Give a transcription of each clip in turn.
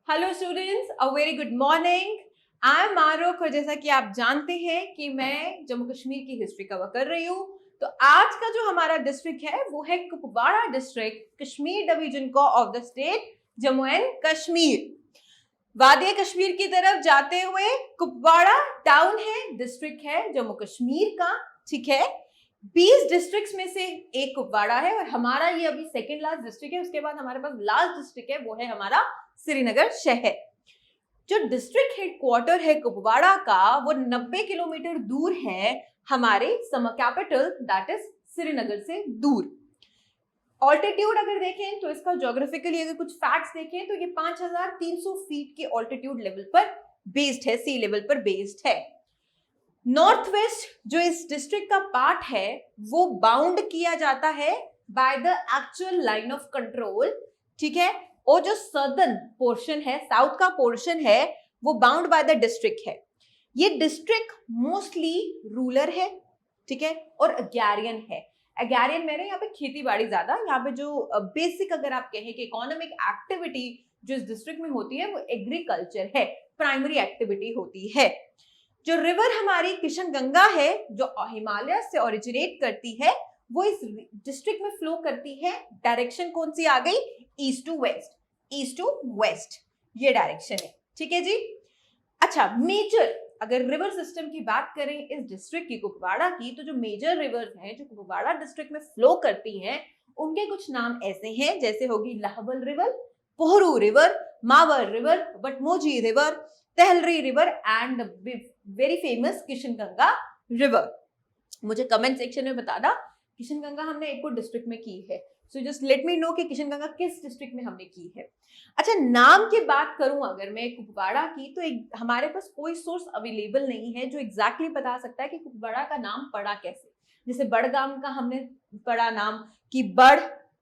Hello students, a very good morning. I am Arok और जैसा कि आप जानते हैं कि मैं जम्मू कश्मीर की हिस्ट्री कवर कर रही हूँ। तो आज का जो हमारा डिस्ट्रिक्ट है वो है कुपवाड़ा डिस्ट्रिक्ट, कश्मीर डिवीजन को of the state Jammu and Kashmir. वादिया कश्मीर की तरफ जाते हुए कुपवाड़ा टाउन है, डिस्ट्रिक्ट है जम्मू कश्मीर का। ठीक है, 20 डिस्ट्रिक्ट्स में से एक कुपवाड़ा है और हमारा ये अभी सेकेंड लास्ट डिस्ट्रिक्ट है। उसके बाद हमारे पास लास्ट डिस्ट्रिक्ट है, वो है हमारा श्रीनगर शहर। जो डिस्ट्रिक्ट हेडक्वार्टर है कुपवाड़ा का वो 90 किलोमीटर दूर है हमारे summer capital that is Srinagar से दूर। ऑल्टीट्यूड अगर देखें तो इसका ज्योग्राफिकली अगर कुछ फैक्ट्स देखें तो ये 5300 फीट के ऑल्टीट्यूड लेवल पर बेस्ड है, सी लेवल पर बेस्ड है। नॉर्थ वेस्ट जो इस डिस्ट्रिक्ट का पार्ट है वो बाउंड किया जाता है by the actual line of control. ठीक है, और जो सदर्न पोर्शन है, साउथ का पोर्शन है, वो बाउंड बाय द डिस्ट्रिक्ट है। ये डिस्ट्रिक्ट मोस्टली रूरल है, ठीक है, और अग्रारियन है। अग्रारियन मेरे यहाँ पे खेती बाड़ी ज्यादा, यहाँ पे जो बेसिक अगर आप कहें कि इकोनॉमिक एक्टिविटी जो इस डिस्ट्रिक्ट में होती है वो एग्रीकल्चर है, प्राइमरी एक्टिविटी होती है। जो रिवर हमारी किशन गंगा है जो हिमालय से ओरिजिनेट करती है वो इस डिस्ट्रिक्ट में फ्लो करती है। डायरेक्शन कौन सी आ गई? East to west, east to west ये डायरेक्शन है। ठीक है जी। अच्छा, मेजर अगर रिवर सिस्टम की बात करें इस डिस्ट्रिक्ट की, कुपवाड़ा की, तो जो मेजर रिवर्स हैं जो कुपवाड़ा डिस्ट्रिक्ट में फ्लो करती हैं उनके कुछ नाम ऐसे हैं, जैसे होगी Lahaul river, Pohru river, Mawar river, Batmoji river, Tahlari river and very famous Kishanganga river. मुझे कमेंट सेक्शन में बताना किशनगंगा हमने एक और डिस्ट्रिक्ट में की है, so just let me know कि किशनगंगा किस डिस्ट्रिक्ट में हमने की है। अच्छा, नाम की बात करूं अगर मैं कुपवाड़ा की, तो हमारे पास कोई सोर्स अवेलेबल नहीं है जो एग्जैक्टली बता सकता है कि कुपवाड़ा का नाम पड़ा कैसे। जैसे बड़गाम का हमने पढ़ा नाम कि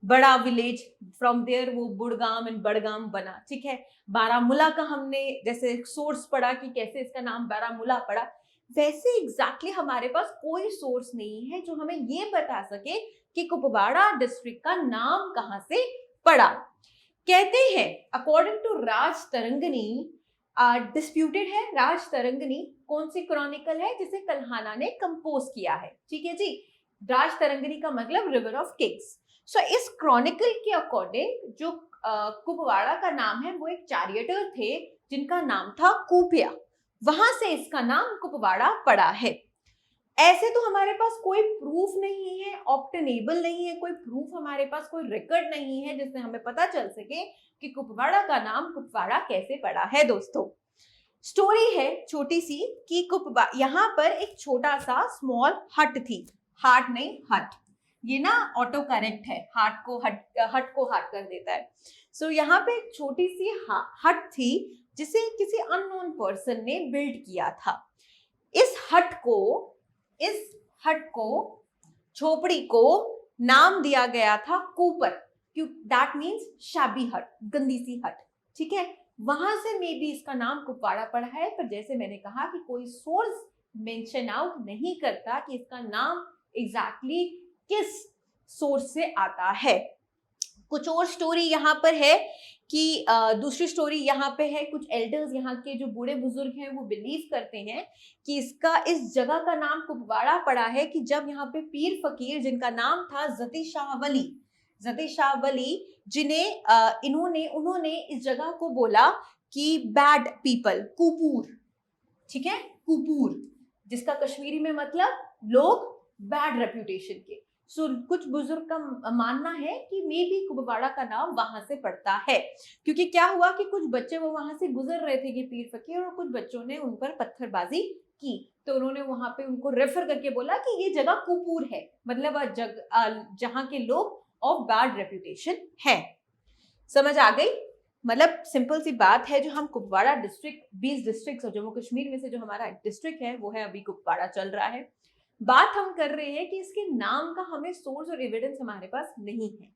बड़ा विलेज, फ्रॉम देयर वो बुड़गाम एंड बड़गाम बना। ठीक है, बारामूला का हमने जैसे सोर्स पढ़ा कि कैसे इसका नाम बारामूला पड़ा, वैसे एग्जैक्टली हमारे पास कोई सोर्स नहीं है जो हमें ये बता सके कि कुपवाड़ा डिस्ट्रिक्ट का नाम कहां से पड़ा। कहते हैं according to Raj Tarangini, disputed है राज तरंगनी कौन सी क्रॉनिकल है जिसे कल्हाना ने कंपोज किया है। ठीक है जी, राज तरंगनी का मतलब रिवर ऑफ किंग्स। सो इस क्रॉनिकल के अकॉर्डिंग जो कुपवाड़ा का नाम है वो एक चैरियटर थे जिनका नाम था कुपिया, वहां से इसका नाम कुपवाड़ा पड़ा है। ऐसे तो हमारे पास कोई प्रूफ नहीं है, ऑब्टेनेबल नहीं है, कोई प्रूफ हमारे पास, कोई रिकॉर्ड नहीं है जिससे हमें पता चल सके कि कुपवाड़ा का नाम कुपवाड़ा कैसे पड़ा है। दोस्तों, स्टोरी है छोटी सी कि यहाँ पर एक छोटा सा स्मॉल हट थी, हार्ट नहीं हट, ये ना ऑटो करेक्ट है, हट को हार्ट कर देता है। सो यहाँ पे एक छोटी सी हट थी जिसे किसी अननोन पर्सन ने बिल्ड किया था। इस हट को झोपड़ी को नाम दिया गया था कूपर, क्यों? दैट मीन्स शाबी हट, गंदी सी हट। ठीक है, वहां से मे बी इसका नाम कुपवाड़ा पड़ा है, पर जैसे मैंने कहा कि कोई सोर्स मेंशन आउट नहीं करता कि इसका नाम एग्जैक्टली किस सोर्स से आता है। कुछ और स्टोरी यहाँ पर है कि दूसरी स्टोरी यहाँ पे है, कुछ एल्डर्स यहाँ के जो बूढ़े बुजुर्ग हैं वो बिलीव करते हैं कि इस जगह का नाम कुपवाड़ा पड़ा है कि जब यहाँ पे पीर फकीर जिनका नाम था जती शाह वली जिन्हें उन्होंने इस जगह को बोला कि बैड पीपल, कुपूर। ठीक है, कुपूर जिसका कश्मीरी में मतलब लोग बैड रेप्यूटेशन के। सो कुछ बुजुर्ग का मानना है कि मे बी कुपवाड़ा का नाम वहां से पड़ता है, क्योंकि क्या हुआ कि कुछ बच्चे वो वहां से गुजर रहे थे कि पीर फकीर, और कुछ बच्चों ने उन पर पत्थरबाजी की, तो उन्होंने वहां पे उनको रेफर करके बोला कि ये जगह कुपूर है, मतलब जहां के लोग ऑफ बैड रेप्यूटेशन है। समझ आ गई? मतलब सिंपल सी बात है, जो हम कुपवाड़ा डिस्ट्रिक्ट, 20 डिस्ट्रिक्ट जम्मू कश्मीर में से जो हमारा डिस्ट्रिक्ट है वो है अभी कुपवाड़ा चल रहा है। बात हम कर रहे हैं कि इसके नाम का हमें सोर्स और एविडेंस हमारे पास नहीं है।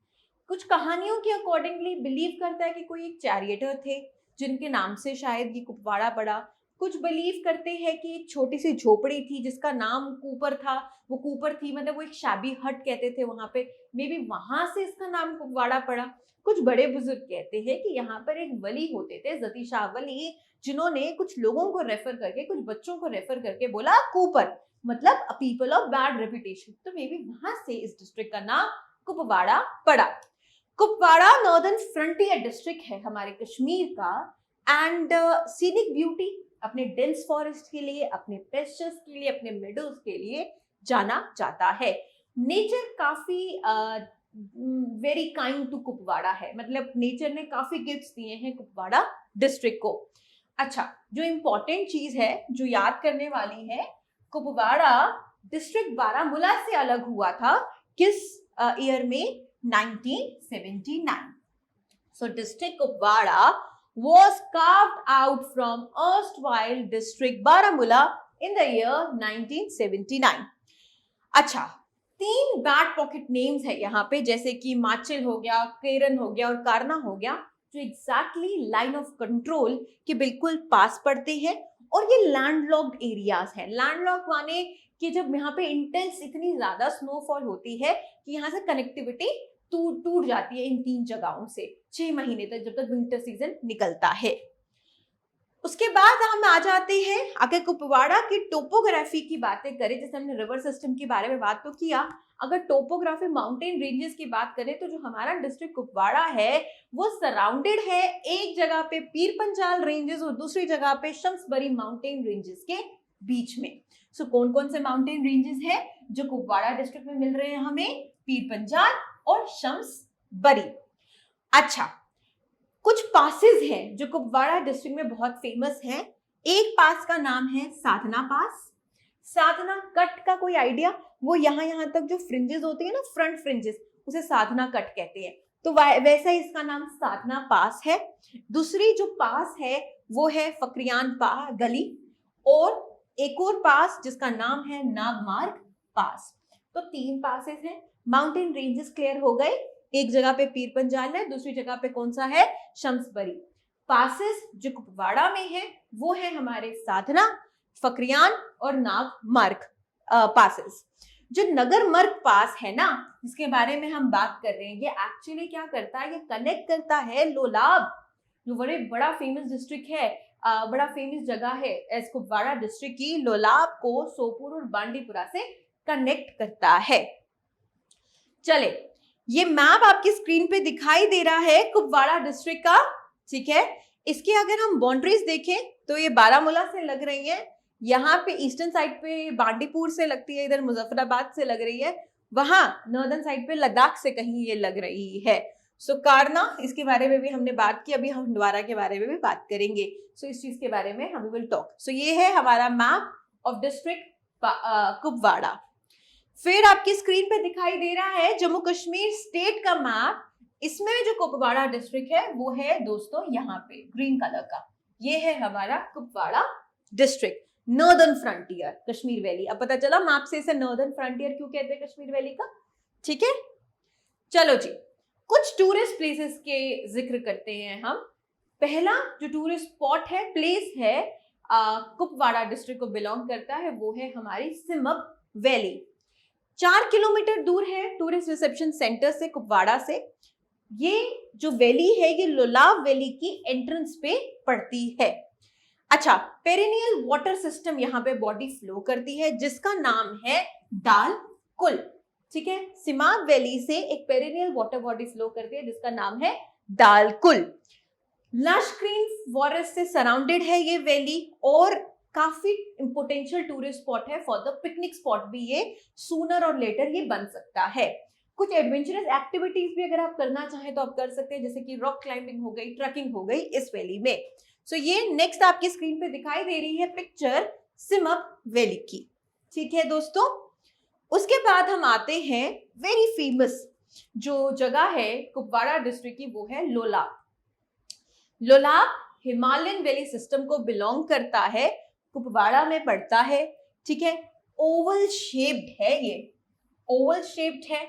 कुछ कहानियों के अकॉर्डिंगली बिलीव करता है कि कोई एक चैरियटर थे जिनके नाम से शायद ये कुपवाड़ा पड़ा। कुछ बिलीव करते हैं कि एक छोटी सी झोपड़ी थी जिसका नाम कूपर था, वो कूपर थी मतलब वो एक शाबी हट कहते थे वहां पे, मे बी वहां से इसका नाम कुपवाड़ा पड़ा। कुछ बड़े बुजुर्ग कहते हैं कि यहाँ पर एक वली होते थे, जती शाह वली, जिन्होंने कुछ लोगों को रेफर करके, कुछ बच्चों को रेफर करके बोला कूपर मतलब a people of bad reputation, तो मे बी वहां से इस डिस्ट्रिक्ट का नाम कुपवाड़ा पड़ा। कुपवाड़ा नॉर्दर्न फ्रंटियर डिस्ट्रिक्ट है हमारे कश्मीर का, एंड सीनिक ब्यूटी अपने डेंस फॉरेस्ट के लिए, अपने पेस्चर्स के लिए, अपने मेडोज के लिए जाना जाता है। नेचर काफी वेरी काइंड टू कुपवाड़ा है, मतलब नेचर ने काफी गिफ्ट्स दिए हैं कुपवाड़ा डिस्ट्रिक्ट को। अच्छा, जो इंपॉर्टेंट चीज है जो याद करने वाली है, कुपवाड़ा डिस्ट्रिक्ट बारामूला से अलग हुआ था किस ईयर में? 1979. So district Kupwara was carved out from erstwhile district Baramulla in the year 1979. अच्छा, 3 बैड पॉकेट नेम्स है यहाँ पे, जैसे कि माचिल हो गया, केरन हो गया और कारना हो गया, जो एग्जैक्टली लाइन ऑफ कंट्रोल के बिल्कुल पास पड़ते हैं, और ये लैंडलॉक्ड एरियाज हैं। लैंडलॉक माने कि जब यहाँ पे इंटेंस इतनी ज्यादा स्नोफॉल होती है कि यहाँ से कनेक्टिविटी टूट जाती है इन 3 जगहों से 6 महीने तक, जब तक विंटर सीजन निकलता है। उसके बाद हम आ जाते हैं, अगर कुपवाड़ा की टोपोग्राफी की बातें करें, जैसे हमने रिवर सिस्टम के बारे में बात तो किया, अगर टोपोग्राफी माउंटेन रेंजेस की बात करें तो जो हमारा डिस्ट्रिक्ट कुपवाड़ा है वो सराउंडेड है एक जगह पे पीर पंजाल रेंजेस और दूसरी जगह पे शम्सबरी माउंटेन रेंजेस के बीच में। सो कौन कौन से माउंटेन रेंजेस है जो कुपवाड़ा डिस्ट्रिक्ट में मिल रहे हैं हमें? पीर पंजाल और शम्सबरी। अच्छा, कुछ पासेस हैं जो कुपवाड़ा डिस्ट्रिक्ट में बहुत फेमस हैं। एक पास का नाम है साधना पास। साधना कट का कोई आइडिया? वो यहाँ तक जो फ्रिंजेस होती है ना, फ्रंट फ्रिंजेस, उसे साधना कट कहते हैं, तो वैसा ही इसका नाम साधना पास है। दूसरी जो पास है वो है फकरियान गली, और एक और पास जिसका नाम है नागमार्ग पास। तो 3 पासेस हैं। माउंटेन रेंजेस क्लियर हो गए, एक जगह पे पीर पंजाल है, दूसरी जगह पे कौन सा है? शम्सबरी। पासेस जो कुपवाड़ा में है वो है हमारे साधना, फकरियान और नागमार्ग पासेस। जो नगरमर्ग पास है ना, जिसके बारे में हम बात कर रहे हैं, ये एक्चुअली क्या करता है? ये कनेक्ट करता है लोलाब, जो बड़ा फेमस डिस्ट्रिक्ट है, बड़ा फेमस जगह है एस कुपवाड़ा डिस्ट्रिक्ट की, लोलाब को सोपुर और बांडीपुरा से कनेक्ट करता है। चले, ये मैप आपकी स्क्रीन पे दिखाई दे रहा है कुपवाड़ा डिस्ट्रिक्ट का, ठीक है। इसके अगर हम बाउंड्रीज देखें तो ये बारामूला से लग रही है, यहाँ पे ईस्टर्न साइड पे बांडीपुर से लगती है, इधर मुजफ्फराबाद से लग रही है, वहां नॉर्दर्न साइड पे लद्दाख से कहीं ये लग रही है। सो कारना, इसके बारे में भी हमने बात की, अभी हम हंडवारा के बारे में भी बात करेंगे। सो इस चीज के बारे में हम विल टॉक। सो ये है हमारा मैप ऑफ डिस्ट्रिक्ट कुपवाड़ा। फिर आपकी स्क्रीन पे दिखाई दे रहा है जम्मू कश्मीर स्टेट का मैप। इसमें जो कुपवाड़ा डिस्ट्रिक्ट है वो है दोस्तों यहाँ पे ग्रीन कलर का, ये है हमारा Kupwara district, northern frontier Kashmir valley. अब पता चला मैप से इसे नॉर्दर्न फ्रंटियर क्यों कहते हैं कश्मीर वैली का, ठीक है। चलो जी, कुछ टूरिस्ट प्लेसेस के जिक्र करते हैं हम। पहला जो टूरिस्ट स्पॉट है, प्लेस है, कुपवाड़ा डिस्ट्रिक्ट को बिलोंग करता है, वो है हमारी सिमब वैली। 4 किलोमीटर दूर है टूरिस्ट रिसेप्शन सेंटर से, कुपवाड़ा से। ये जो वैली है ये लोलाब वैली की एंट्रेंस पे पड़ती है। अच्छा, पेरिनियल वाटर सिस्टम यहाँ पे बॉडी फ्लो करती है जिसका नाम है दाल कुल, ठीक है। सिमाब वैली से एक पेरिनियल वाटर बॉडी फ्लो करती है जिसका नाम है दाल कुल। लश ग्रीन फॉरेस्ट से सराउंडेड है ये वैली, और काफी पोटेंशियल टूरिस्ट स्पॉट है फॉर द पिकनिक स्पॉट भी, ये सूनर और लेटर ये बन सकता है। कुछ एडवेंचरस एक्टिविटीज भी अगर आप करना चाहें तो आप कर सकते हैं, जैसे कि रॉक क्लाइंबिंग हो गई, ट्रैकिंग हो गई इस वैली में। सो ये नेक्स्ट आपकी स्क्रीन पे दिखाई दे रही है पिक्चर सिमब वैली की, ठीक है दोस्तों। उसके बाद हम आते हैं वेरी फेमस जो जगह है कुपवाड़ा डिस्ट्रिक्ट की, वो है Lolab. Lolab Himalayan valley system को बिलोंग करता है, कुपवाड़ा में पड़ता है, ठीक है। ओवल शेप्ड है, ये ओवल शेप्ड है,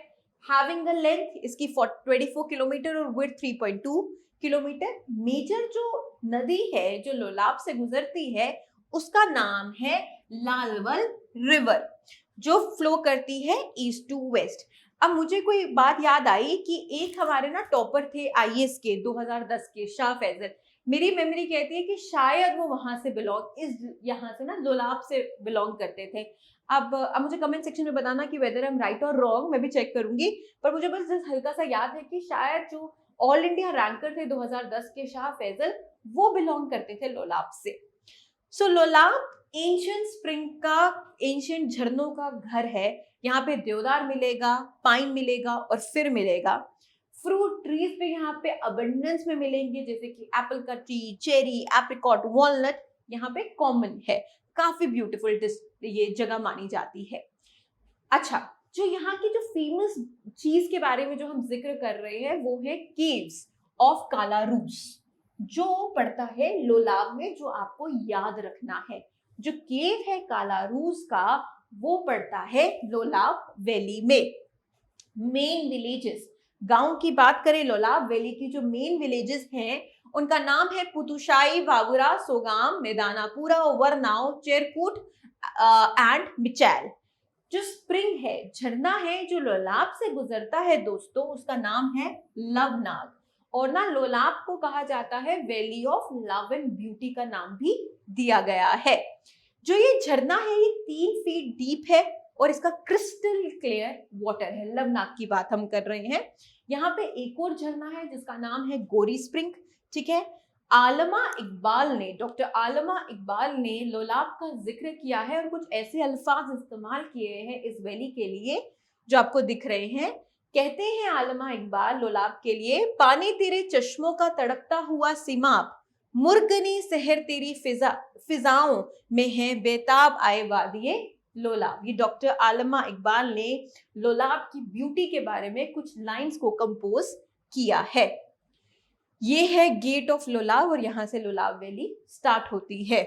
हैविंग अ लेंथ इसकी 24 किलोमीटर और विड्थ 3.2 किलोमीटर। मेजर जो नदी है जो लोलाब से गुजरती है उसका नाम है लालवल रिवर, जो फ्लो करती है ईस्ट टू वेस्ट। अब मुझे कोई बात याद आई कि एक हमारे ना टॉपर थे आईएएस के 2010 के, शाह फैजल। मेरी मेमोरी कहती है कि शायद वो वहां से बिलोंग, इस यहाँ से ना लोलाब से बिलोंग करते थे। अब मुझे कमेंट सेक्शन में बताना कि वेदर आई एम राइट और रॉन्ग, मैं भी चेक करूंगी। पर मुझे बस जस्ट हल्का सा याद है कि शायद जो ऑल इंडिया रैंकर थे 2010 के शाह फैजल, वो बिलोंग करते थे लोलाब से। सो लोलाब एंशियंट स्प्रिंग का, एंशियंट झरनों का घर है। यहाँ पे देवदार मिलेगा, पाइन मिलेगा और फिर मिलेगा। फ्रूट ट्रीज पे यहाँ पे अबंडेंस में मिलेंगे, जैसे कि एप्पल का ट्री, चेरी, एप्रिकॉट, वॉलनट यहाँ पे कॉमन है। काफी ब्यूटीफुल ये जगह मानी जाती है। अच्छा, जो यहाँ की जो फेमस चीज के बारे में जो हम जिक्र कर रहे हैं वो है केव्स ऑफ कालारूस, जो पड़ता है लोलाब में, जो आपको याद रखना है। जो केव है कालारूस का वो पड़ता है लोलाब वैली में। मेन विलेजेस, गांव की बात करें, लोलाब वैली की जो मेन विलेजेस हैं उनका नाम है पुतुशाई, वागुरा, सोगाम, मैदानापुरा, वरनाव, चेरकूट एंड मिचैल। जो स्प्रिंग है, झरना है जो लोलाब से गुजरता है दोस्तों, उसका नाम है लवनाग। और ना लोलाब को कहा जाता है valley of love and beauty का नाम भी दिया गया है। जो ये झरना है ये 3 फीट डीप है और इसका क्रिस्टल क्लियर वाटर है। लवनाग की बात हम कर रहे हैं। यहाँ पे एक और झरना है जिसका नाम है गोरी स्प्रिंग, ठीक है। आलमा इकबाल ने, डॉक्टर आलमा इकबाल ने लोलाब का जिक्र किया है और कुछ ऐसे अल्फाज इस्तेमाल किए हैं इस वैली के लिए जो आपको दिख रहे हैं। कहते हैं आलमा इकबाल लोलाब के लिए, पानी तेरे चश्मों का तड़कता हुआ सिमाप, मुर्गनी सहर तेरी फिजाओं में है बेताब आए वादिये लोलाब। ये डॉक्टर आलमा इकबाल ने लोलाब की ब्यूटी के बारे में कुछ लाइंस को कंपोज किया है। ये है गेट ऑफ लोलाब और यहां से लोलाब वैली स्टार्ट होती है।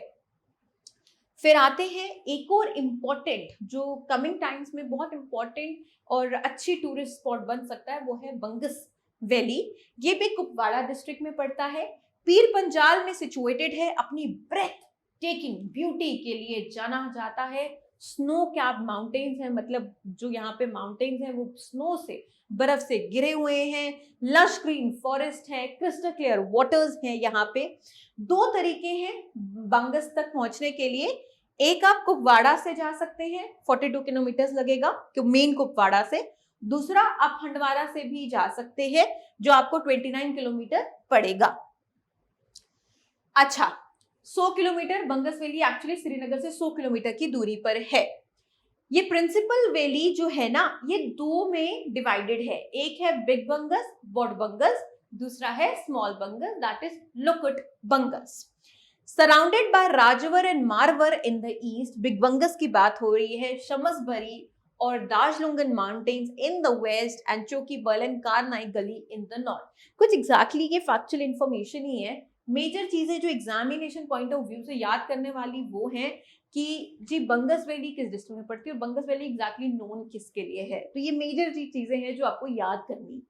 फिर आते हैं एक और इम्पोर्टेंट, जो कमिंग टाइम्स में बहुत इम्पोर्टेंट और अच्छी टूरिस्ट स्पॉट बन सकता है, वो है बंगस वैली। ये भी कुपवाड़ा डिस्ट्रिक्ट में पड़ता है, पीर पंजाल में सिचुएटेड है। अपनी ब्रेथ टेकिंग ब्यूटी के लिए जाना जाता है। स्नो कैप माउंटेन्स हैं, मतलब जो यहाँ पे माउंटेन्स हैं वो स्नो से, बर्फ से घिरे हुए हैं। लश ग्रीन फॉरेस्ट है, क्रिस्टल क्लियर वाटर्स हैं। यहाँ पे 2 तरीके हैं बंगस तक पहुंचने के लिए। एक आप कुपवाड़ा से जा सकते हैं, 42 किलोमीटर लगेगा मेन कुपवाड़ा से। दूसरा आप हंडवारा से भी जा सकते हैं जो आपको 29 किलोमीटर पड़ेगा। अच्छा, 100 किलोमीटर बंगस वैली एक्चुअली श्रीनगर से 100 किलोमीटर की दूरी पर है। ये प्रिंसिपल वैली जो है ना, ये 2 में डिवाइडेड है। एक है बिग बंगस, बॉड बंगस, दूसरा है small Bangus, that is Lokut Bangus. Surrounded by Rajwar and Marwar in the east, big Bangus की बात हो रही है। शमसबरी और Darjilingan mountains in the west and Choki Bal and Karnai Gali in the north. कुछ एग्जैक्टली ये फैक्चुअल इंफॉर्मेशन ही है। मेजर चीजें जो एग्जामिनेशन पॉइंट ऑफ व्यू से याद करने वाली वो है कि जी बंगस वैली किस डिस्ट्रिक्ट में पड़ती है और बंगस वैली एग्जैक्टली नोन किसके लिए है। तो ये मेजर चीजें हैं जो आपको याद करनी है,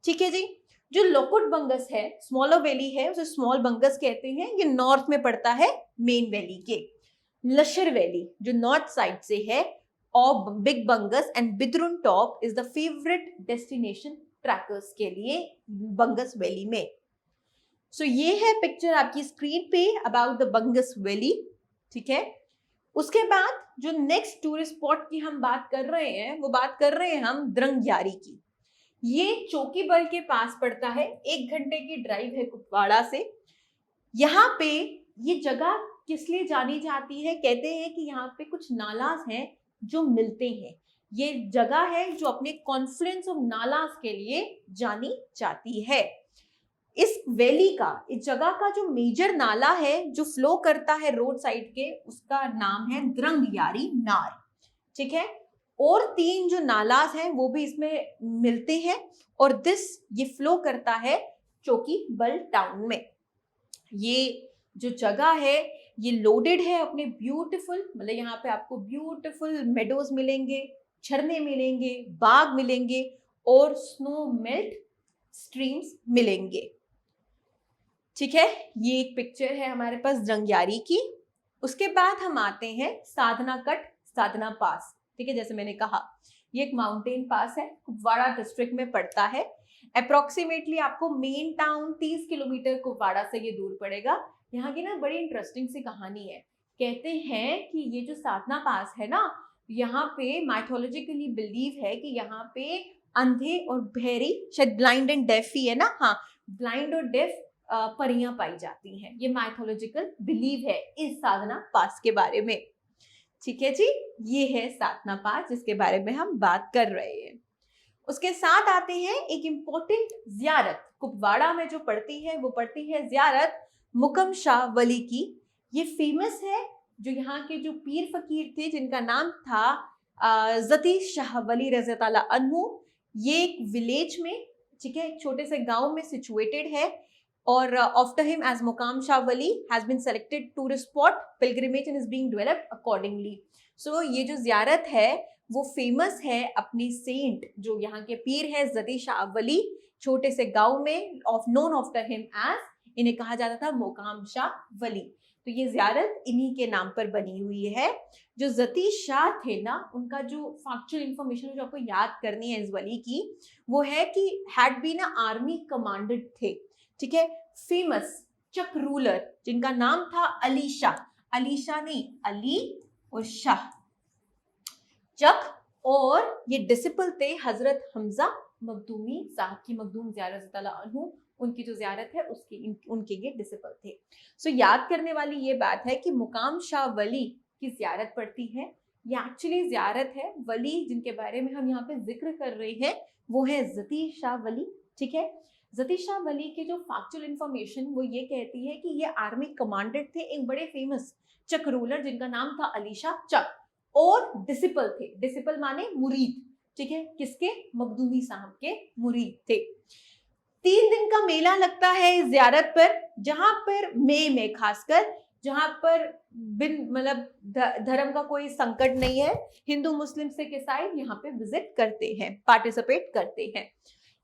ठीक है जी। जो लोकुट बंगस है, स्मॉलर वैली है, उसे स्मॉल बंगस कहते हैं। ये नॉर्थ में पड़ता है मेन वैली के। लशर वैली जो नॉर्थ साइड से है और big Bangus and Bidrun top is the favourite destination trekkers के लिए बंगस वैली में। सो ये है पिक्चर आपकी स्क्रीन पे अबाउट द बंगस वैली, ठीक है। उसके बाद जो नेक्स्ट टूरिस्ट स्पॉट की हम बात कर रहे हैं वो बात कर रहे हैं हम द्रंगयारी की। ये चौकीबल के पास पड़ता है, 1 घंटे की ड्राइव है कुपवाड़ा से। यहाँ पे ये जगह किस लिए जानी जाती है, कहते हैं कि यहाँ पे कुछ नालास हैं जो मिलते हैं। ये जगह है जो अपने कॉन्फ्लुएंस ऑफ नालास के लिए जानी जाती है। इस वैली का, इस जगह का जो मेजर नाला है जो फ्लो करता है रोड साइड के, उसका नाम है द्रंगयारी नार, ठीक है। और 3 जो नालास हैं वो भी इसमें मिलते हैं और ये फ्लो करता है चोकीबल टाउन में। ये जो जगह है ये लोडेड है अपने ब्यूटीफुल, मतलब यहाँ पे आपको ब्यूटीफुल मेडोज मिलेंगे, झरने मिलेंगे, बाग मिलेंगे और स्नो मेल्ट स्ट्रीम्स मिलेंगे, ठीक है। ये एक पिक्चर है हमारे पास द्रंगयारी की। उसके बाद हम आते हैं साधना कट, साधना पास। ठीक है, जैसे मैंने कहा ये एक माउंटेन पास है, कुपवाड़ा डिस्ट्रिक्ट में पड़ता है। अप्रोक्सीमेटली आपको मेन टाउन 30 किलोमीटर कुपवाड़ा से ये दूर पड़ेगा। यहाँ की ना बड़ी इंटरेस्टिंग सी कहानी है। कहते हैं कि ये जो साधना पास है ना, यहाँ पे माइथोलॉजिकली बिलीव है कि यहाँ पे अंधे और बहरी, शायद ब्लाइंड एंड डेफ ही है ना, हाँ, ब्लाइंड और डेफ परियां पाई जाती हैं। ये माइथोलॉजिकल बिलीव है इस साधना पास के बारे में। ठीक है जी, ये है साधना पास जिसके बारे में हम बात कर रहे हैं। उसके साथ आते हैं एक इंपॉर्टेंट जियारत, कुपवाड़ा में जो पड़ती है वो पड़ती है जियारत मुकम शाह वली की। ये फेमस है, जो यहाँ के जो पीर फकीर थे जिनका नाम था जती शाह वली रज़ी ताला अन्हु। ये एक विलेज में, ठीक है, एक छोटे से गांव में सिचुएटेड है, और after him as Muqam Shah Wali has been selected tourist spot, pilgrimage and is being developed accordingly. So ये जो जियारत है वो फेमस है अपनी सेंट, जो यहाँ के पीर है जती शाह वली, छोटे से गांव में, of known after him as, इन्हें कहा जाता था मुकाम शाह वली। तो ये जियारत इन्हीं के नाम पर बनी हुई है। जो जती शाह थे ना, उनका जो फैक्चुअल इंफॉर्मेशन जो आपको याद करनी है इस वली की, वो है कि had been a army commandant थे। ठीक है, फेमस चक रूलर जिनका नाम था अली शाह, अली शाह नहीं, अली और शाह, चक, और ये डिसिपल थे हजरत हमजा मखदूमी साहब की, मखदूम ज़ियारत ताला अन्हु, उनकी जो ज़ियारत है उसकी उनके ये डिसिपल थे। सो याद करने वाली ये बात है कि मुकाम शाह वली की ज़ियारत पड़ती है। ये एक्चुअली ज़ियारत है, वली जिनके बारे में हम यहाँ पे जिक्र कर रहे हैं वो है जती शाह वली। ठीक है, जती शाह वली के जो फैक्चुअल इंफॉर्मेशन वो ये कहती है कि ये आर्मी कमांडेंट थे, एक बड़े फेमस चक रूलर जिनका नाम था अली शाह चक, और डिसिपल थे, डिसिपल माने मुरीद। ठीक है, किसके? मखदूमी साहब के मुरीद थे। 3 दिन का मेला लगता है इस जियारत पर, जहां पर मई में खासकर, जहां पर बिन मतलब धर्म का कोई संकट नहीं है, हिंदू मुस्लिम सिख ईसाई यहाँ पे विजिट करते हैं, पार्टिसिपेट करते हैं।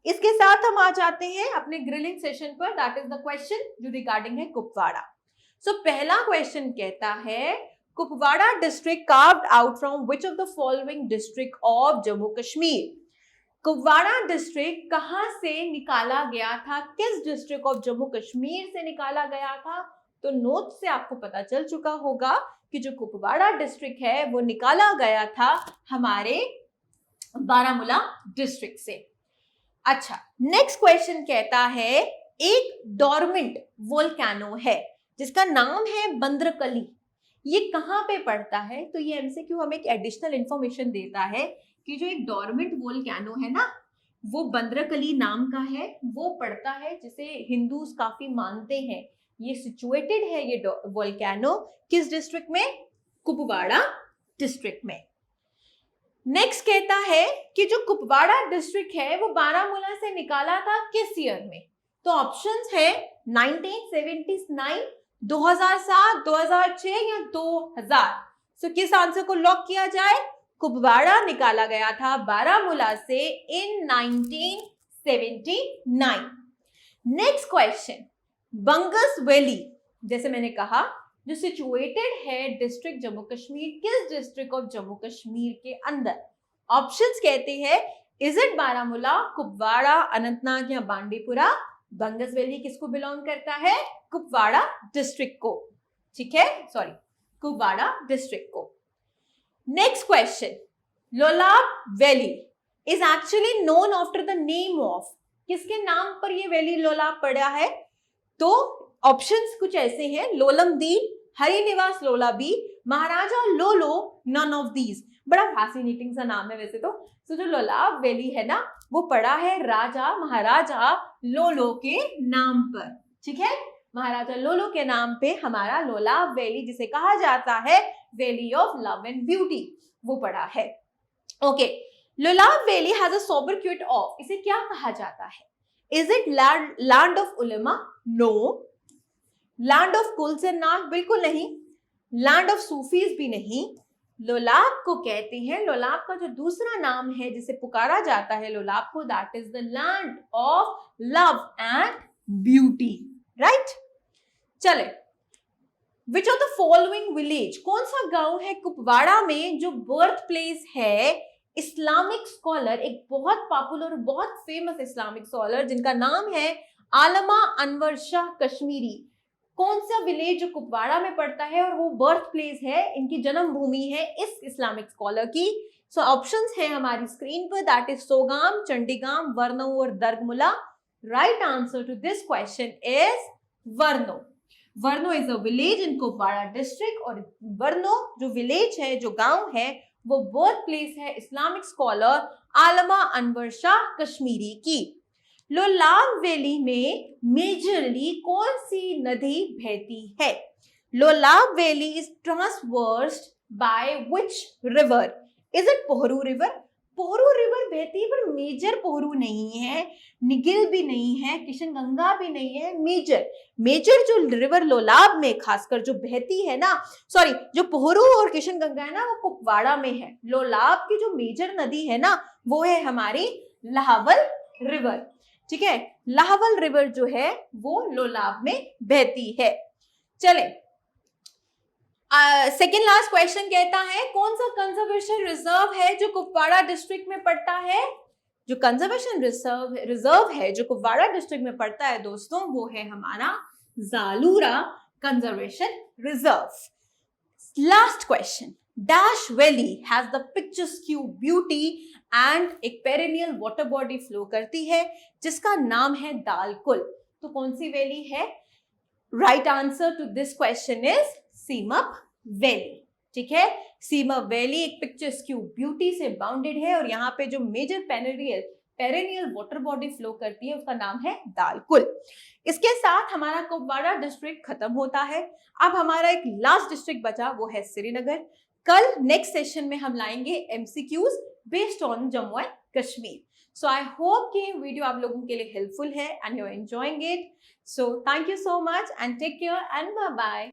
इसके साथ हम आ जाते हैं अपने ग्रिलिंग सेशन पर, दैट इज द क्वेश्चन जो रिगार्डिंग है कुपवाड़ा। सो पहला क्वेश्चन कहता है, Kupwara district carved out from which of the following district of Jammu Kashmir. Kupwara district कहां से निकाला गया था, किस डिस्ट्रिक्ट ऑफ जम्मू कश्मीर से निकाला गया था? तो नोट से आपको पता चल चुका होगा कि जो कुपवाड़ा डिस्ट्रिक्ट है वो निकाला गया था हमारे बारामूला डिस्ट्रिक्ट से। अच्छा, नेक्स्ट क्वेश्चन कहता है, एक डोरमेंट वोल्केनो है जिसका नाम है बंद्रकली, ये कहां पे पड़ता है? तो ये एमसीक्यू हमें एक एडिशनल इंफॉर्मेशन देता है कि जो एक डोरमेंट वोल्केनो है ना, वो बंद्रकली नाम का है, वो पड़ता है, जिसे हिंदूज काफी मानते हैं। ये सिचुएटेड है ये वोल्केनो किस डिस्ट्रिक्ट में? कुपवाड़ा डिस्ट्रिक्ट में। नेक्स्ट कहता है कि जो कुपवाड़ा डिस्ट्रिक्ट है वो बारामूला से निकाला था किस ईयर में? तो ऑप्शंस है 1979, 2007, 2006 या 2000। सो किस आंसर को लॉक किया जाए? कुपवाड़ा निकाला गया था बारामूला से इन 1979। नेक्स्ट क्वेश्चन, बंगस वैली, जैसे मैंने कहा, जो सिचुएटेड है डिस्ट्रिक्ट जम्मू कश्मीर, किस डिस्ट्रिक्ट ऑफ जम्मू कश्मीर के अंदर? ऑप्शंस कहते हैं, इज इट बारामूला, कुपवाड़ा, अनंतनाग या बांडीपुरा? बंगस वैली किसको बिलोंग करता है? कुपवाड़ा डिस्ट्रिक्ट को। ठीक है, सॉरी, कुपवाड़ा डिस्ट्रिक्ट को। Next question, Lolab valley is actually known after the name of, किसके नाम पर ये वैली लोलाब पड़ा है? तो ऑप्शंस कुछ ऐसे हैं, लोलमदीन, हरिनिवास लोलाबी, महाराजा लोलो, नन ऑफ दीज। बड़ा फैसिनेटिंग सा नाम है वैसे तो। जो लोलाब वैली है ना, वो पड़ा है राजा महाराजा लोलो के नाम पर। ठीक है, महाराजा लोलो के नाम पे हमारा लोलाब वैली, जिसे कहा जाता है valley of love and beauty, वो पड़ा है। Okay, Lolab valley has a sobriquet of, इसे क्या कहा जाता है? Is it land of Ulema? No. Land of Kuls and Nag? बिल्कुल नहीं। लैंड ऑफ सूफीज भी नहीं। लोलाब को कहते हैं, लोलाब का जो दूसरा नाम है जिसे पुकारा जाता है लोलाब को, that is the land of love and beauty. Right, चले which of the following village, कौन सा गांव है कुपवाड़ा में जो बर्थ प्लेस है इस्लामिक स्कॉलर, एक बहुत पॉपुलर, बहुत फेमस इस्लामिक स्कॉलर जिनका नाम है आलमा अनवर शाह कश्मीरी। कौन सा विलेज जो कुपवाड़ा में पड़ता है और वो बर्थ प्लेस है, इनकी जन्मभूमि है इस इस्लामिक स्कॉलर की। सो ऑप्शंस हैं हमारी स्क्रीन पर, दैट इज सोगाम, चंडीगाम, वर्नो और Dargmula. Right answer to this question is Warnow. Warnow is a village in Kupwara district, और वर्नो जो विलेज है, जो गांव है, वो बर्थ प्लेस है इस्लामिक स्कॉलर आलमा अनवर शाह कश्मीरी की। लोलाब वैली में मेजरली कौन सी नदी बहती है? Lolab valley is transversed by which river? Is it Pohru river? Pohru river बहती है पर मेजर पोहरू नहीं है, निगिल भी नहीं है, किशनगंगा भी नहीं है। मेजर जो रिवर लोलाब में खासकर जो बहती है ना, सॉरी, जो पोहरू और किशनगंगा है ना, वो कुपवाड़ा में है। लोलाब की जो मेजर नदी है ना, वो है हमारी लाहवल रिवर। ठीक है, लाहवल रिवर जो है वो लोलाब में बहती है। चले, सेकेंड लास्ट क्वेश्चन कहता है कौन सा कंजर्वेशन रिजर्व है जो कुपवाड़ा डिस्ट्रिक्ट में पड़ता है? जो कंजर्वेशन रिजर्व है जो कुपवाड़ा डिस्ट्रिक्ट में पड़ता है दोस्तों, वो है हमारा Jalura conservation reserve. Last question, dash valley has the picturesque beauty and एक पेरिनियल वाटर बॉडी फ्लो करती है जिसका नाम है दालकुल। तो कौन सी वैली है? Right answer to this question is Seemap valley. ठीक है, सीमप वैली एक पिक्चर्स्क्यू ब्यूटी से बाउंडेड है और यहाँ पे जो major perennial water body flow करती है उसका नाम है दालकुल। इसके साथ हमारा कुपवाड़ा डिस्ट्रिक्ट खत्म होता है। अब हमारा एक लास्ट डिस्ट्रिक्ट बचा, वो है श्रीनगर। कल नेक्स्ट सेशन में हम लाएंगे MCQs based on Jammu and Kashmir. So I hope कि वीडियो आप लोगों के लिए हेल्पफुल है and you are enjoying it. So thank you so much and take care and bye bye.